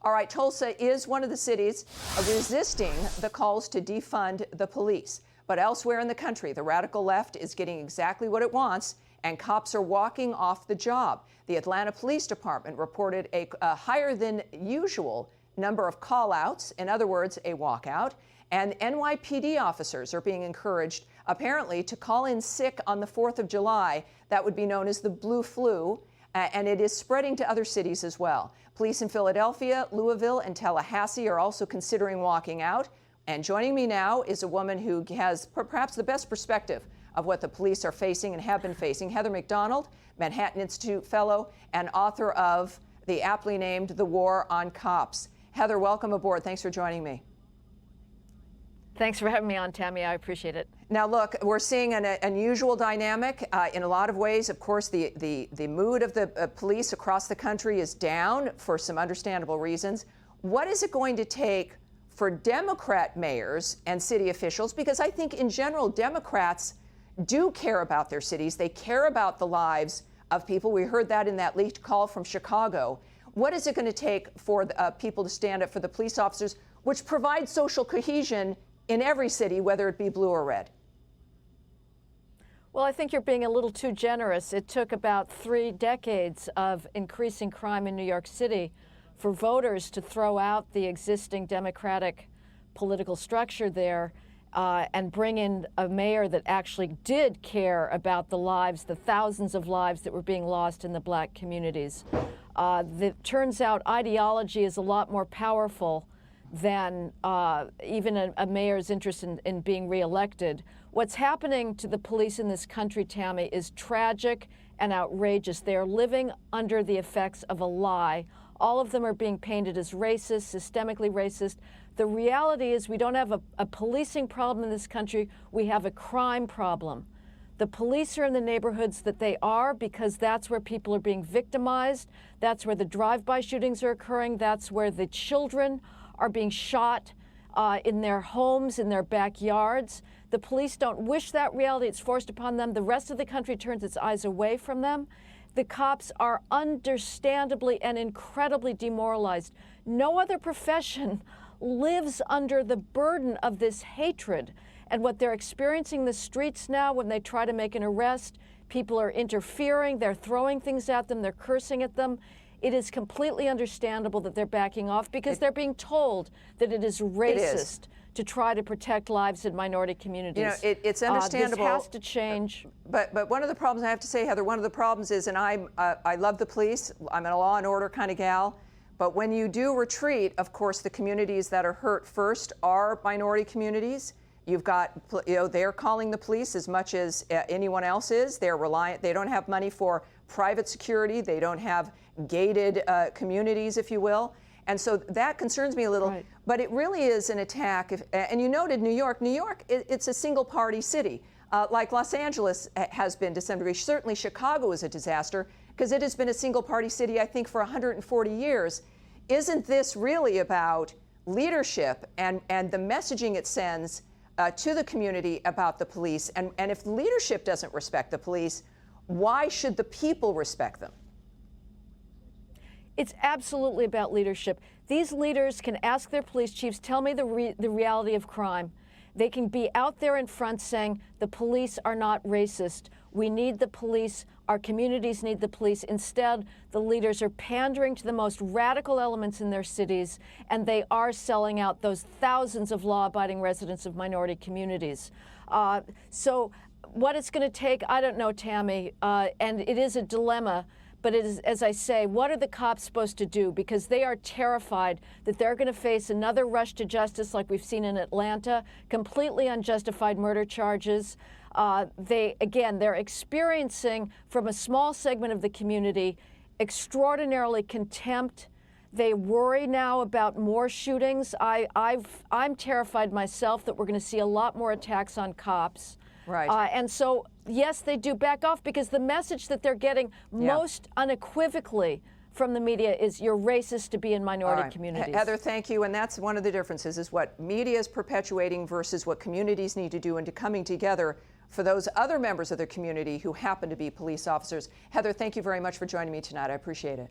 All right, Tulsa is one of the cities resisting the calls to defund the police. But elsewhere in the country, the radical left is getting exactly what it wants, and cops are walking off the job. The Atlanta Police Department reported a higher than usual number of call-outs, in other words, a walkout, and NYPD officers are being encouraged, apparently, to call in sick on the 4th of July. That would be known as the blue flu, and it is spreading to other cities as well. Police in Philadelphia, Louisville, and Tallahassee are also considering walking out. And joining me now is a woman who has perhaps the best perspective of what the police are facing and have been facing. Heather McDonald, Manhattan Institute Fellow and author of the aptly named The War on Cops. Heather, welcome aboard. Thanks for joining me. Thanks for having me on, Tammy. I appreciate it. Now, look, we're seeing an unusual dynamic in a lot of ways. Of course, the mood of the police across the country is down for some understandable reasons. What is it going to take for Democrat mayors and city officials? Because I think in general, Democrats do care about their cities. They care about the lives of people. We heard that in that leaked call from Chicago. What is it going to take for people to stand up for the police officers, which provide social cohesion in every city, whether it be blue or red? Well, I think you're being a little too generous. It took about 3 decades of increasing crime in New York City for voters to throw out the existing Democratic political structure there and bring in a mayor that actually did care about the lives, the thousands of lives that were being lost in the black communities. It turns out ideology is a lot more powerful than even a mayor's interest in being reelected. What's happening to the police in this country, Tammy, is tragic and outrageous. They are living under the effects of a lie. All of them are being painted as racist, systemically racist. The reality is we don't have a policing problem in this country. We have a crime problem. The police are in the neighborhoods that they are because that's where people are being victimized. That's where the drive-by shootings are occurring. That's where the children are being shot in their homes, in their backyards. The police don't wish that reality. It's forced upon them. The rest of the country turns its eyes away from them. The cops are understandably and incredibly demoralized. No other profession lives under the burden of this hatred. And what they're experiencing in the streets now when they try to make an arrest, people are interfering, they're throwing things at them, they're cursing at them. It is completely understandable that they're backing off because they're being told that it is racist to try to protect lives in minority communities. You know, it's understandable. This has to change. But one of the problems, I have to say, Heather, one of the problems is, and I love the police, I'm a law and order kind of gal, but when you do retreat, of course, the communities that are hurt first are minority communities. You've got, they're calling the police as much as anyone else is. They're reliant, they don't have money for private security. They don't have gated communities, if you will. And so that concerns me a little. Right. But it really is an attack. And you noted New York. New York, it's a single-party city, like Los Angeles has been to some degree. Certainly Chicago is a disaster because it has been a single-party city, I think, for 140 years. Isn't this really about leadership and the messaging it sends to the community about the police? And if leadership doesn't respect the police, why should the people respect them? It's absolutely about leadership. These leaders can ask their police chiefs, tell me the reality of crime. They can be out there in front saying the police are not racist. We need the police. Our communities need the police. Instead, the leaders are pandering to the most radical elements in their cities, and they are selling out those thousands of law-abiding residents of minority communities. So what it's going to take, I don't know, Tammy, and it is a dilemma. But it is, as I say, what are the cops supposed to do? Because they are terrified that they're going to face another rush to justice like we've seen in Atlanta, completely unjustified murder charges. They're experiencing from a small segment of the community extraordinarily contempt. They worry now about more shootings. I'm terrified myself that we're going to see a lot more attacks on cops. Right. And so, yes, they do back off because the message that they're getting most unequivocally from the media is you're racist to be in minority communities. Heather, thank you. And that's one of the differences is what media is perpetuating versus what communities need to do into coming together for those other members of their community who happen to be police officers. Heather, thank you very much for joining me tonight. I appreciate it.